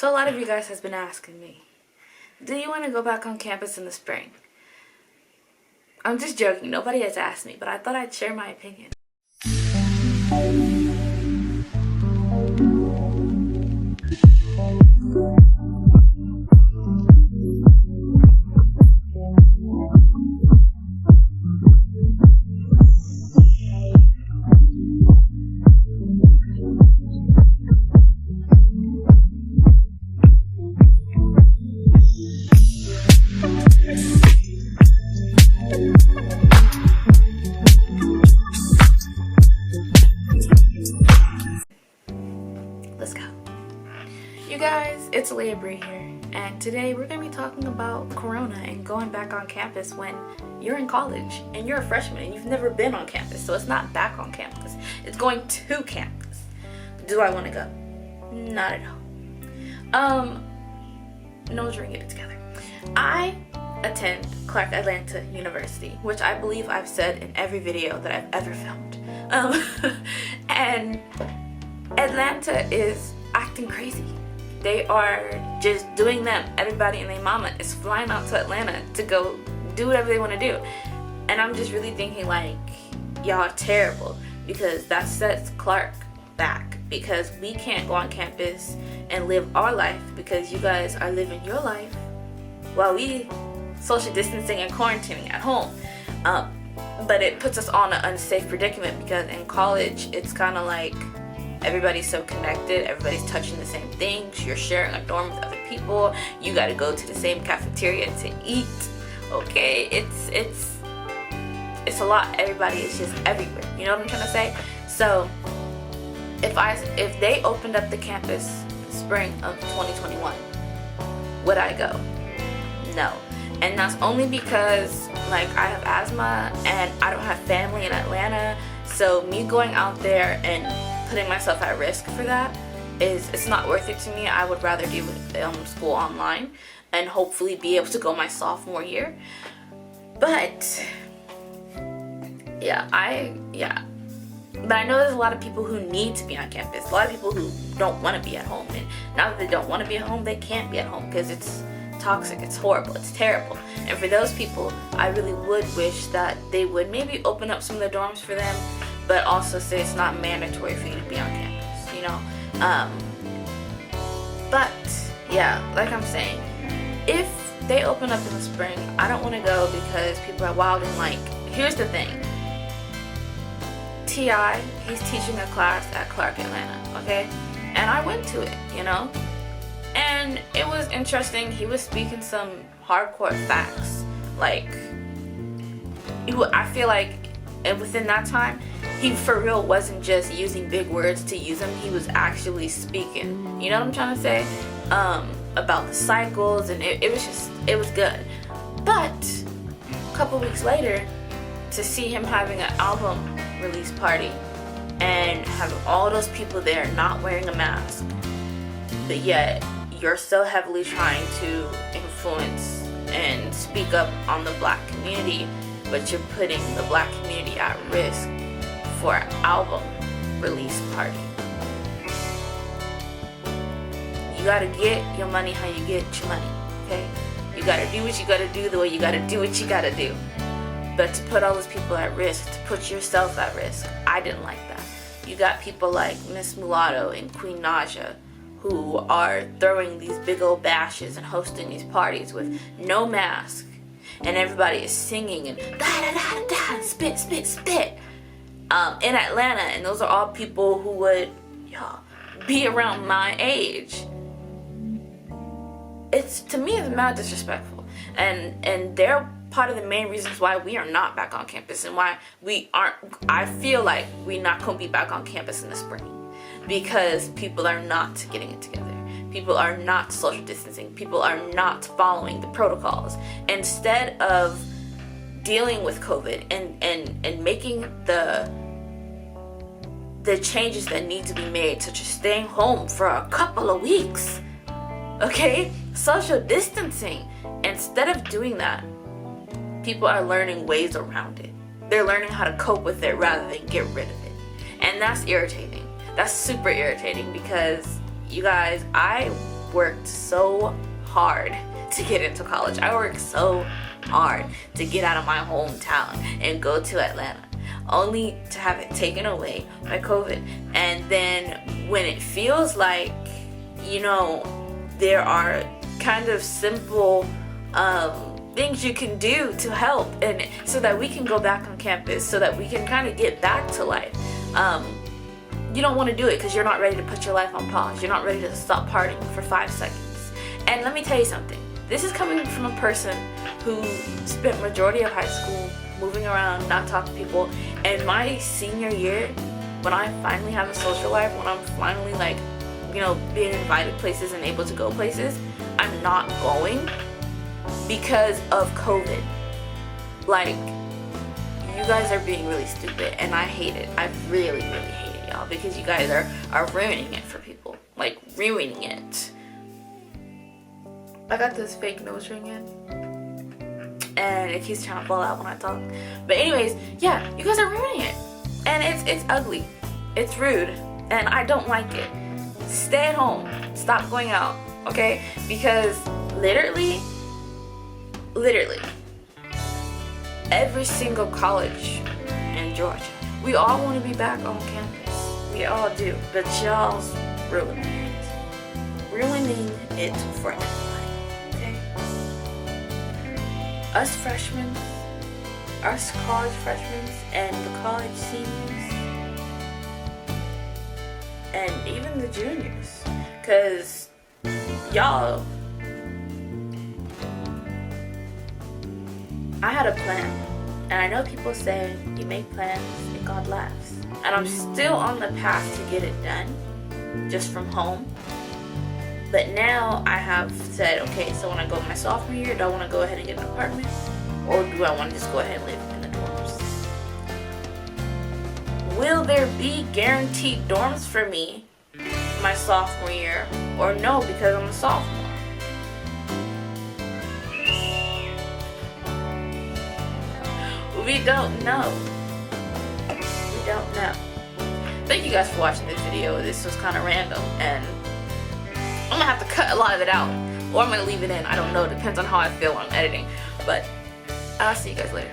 So a lot of you guys has been asking me, do you want to go back on campus in the spring? I'm just joking. Nobody has asked me, but I thought I'd share my opinion. Let's go. You guys, it's Aaliyah, Bree here, and today we're going to be talking about Corona and going back on campus when you're in college and you're a freshman and you've never been on campus. So it's not back on campus, it's going to campus. Do I want to go? Not at all. No one's gonna get it together. I attend Clark Atlanta University, which I believe I've said in every video that I've ever filmed. And Atlanta is acting crazy. They are just doing them. Everybody and their mama is flying out to Atlanta to go do whatever they want to do. And I'm just really thinking, like, y'all are terrible, because that sets Clark back, because we can't go on campus and live our life because you guys are living your life while we social distancing and quarantining at home. But it puts us on an unsafe predicament, because in college it's kind of like everybody's so connected, everybody's touching the same things, you're sharing a dorm with other people, you got to go to the same cafeteria to eat. Okay, it's a lot. Everybody is just everywhere, you know what I'm trying to say? So if they opened up the campus spring of 2021, would I go? No. And that's only because, like, I have asthma and I don't have family in Atlanta, so me going out there and putting myself at risk for that it's not worth it to me. I would rather do school online and hopefully be able to go my sophomore year. But but I know there's a lot of people who need to be on campus, a lot of people who don't want to be at home, and now that they don't want to be at home, they can't be at home because it's toxic, it's horrible, it's terrible. And for those people, I really would wish that they would maybe open up some of the dorms for them, but also say it's not mandatory for you to be on campus, you know. But yeah, like I'm saying, if they open up in the spring, I don't want to go because people are wild. And like, here's the thing, T.I., he's teaching a class at Clark Atlanta, okay, and I went to it, you know, and it was interesting. He was speaking some hardcore facts. Like, I feel like, and within that time, he for real wasn't just using big words to use them. He was actually speaking, you know what I'm trying to say, about the cycles, and it was good. But a couple weeks later, to see him having an album release party and have all those people there not wearing a mask, but yet you're so heavily trying to influence and speak up on the black community, but you're putting the black community at risk for an album release party. You gotta get your money how you get your money, okay? You gotta do what you gotta do the way you gotta do what you gotta do. But to put all those people at risk, to put yourself at risk, I didn't like that. You got people like Miss Mulatto and Queen Naja who are throwing these big old bashes and hosting these parties with no mask, and everybody is singing and da-da-da-da, spit, spit, spit, in Atlanta, and those are all people who would be around my age. To me, it's mad disrespectful, and they're part of the main reasons why we are not back on campus, and why I feel like we're not going to be back on campus in the spring, because people are not getting it together. People are not social distancing. People are not following the protocols. Instead of dealing with COVID and making the changes that need to be made, such as staying home for a couple of weeks, okay? Social distancing. Instead of doing that, people are learning ways around it. They're learning how to cope with it rather than get rid of it. And that's irritating. That's super irritating, because you guys, I worked so hard to get into college. I worked so hard to get out of my hometown and go to Atlanta, only to have it taken away by COVID. And then when it feels like, you know, there are kind of simple things you can do to help, and so that we can go back on campus, so that we can kind of get back to life, you don't want to do it because you're not ready to put your life on pause. You're not ready to stop partying for 5 seconds. And let me tell you something. This is coming from a person who spent majority of high school moving around, not talking to people. And my senior year, when I finally have a social life, when I'm finally like, you know, being invited places and able to go places, I'm not going because of COVID. Like, you guys are being really stupid, and I hate it. I really, really hate it, y'all, because you guys are ruining it for people. Like, ruining it. I got this fake nose ring in, and it keeps trying to fall out when I talk. But anyways, yeah, you guys are ruining it. And it's ugly. It's rude. And I don't like it. Stay at home. Stop going out. Okay? Because literally, every single college in Georgia, we all want to be back on campus. We all do. But y'all's ruining it. Ruining it for everybody. Us freshmen, us college freshmen, and the college seniors, and even the juniors, because y'all, I had a plan, and I know people say you make plans and God laughs, and I'm still on the path to get it done, just from home. But now I have said, okay, so when I go my sophomore year, do I want to go ahead and get an apartment? Or do I want to just go ahead and live in the dorms? Will there be guaranteed dorms for me my sophomore year? Or no, because I'm a sophomore? We don't know. We don't know. Thank you guys for watching this video. This was kind of random, and I'm gonna have to cut a lot of it out, or I'm gonna leave it in. I don't know. It depends on how I feel when I'm editing. But I'll see you guys later.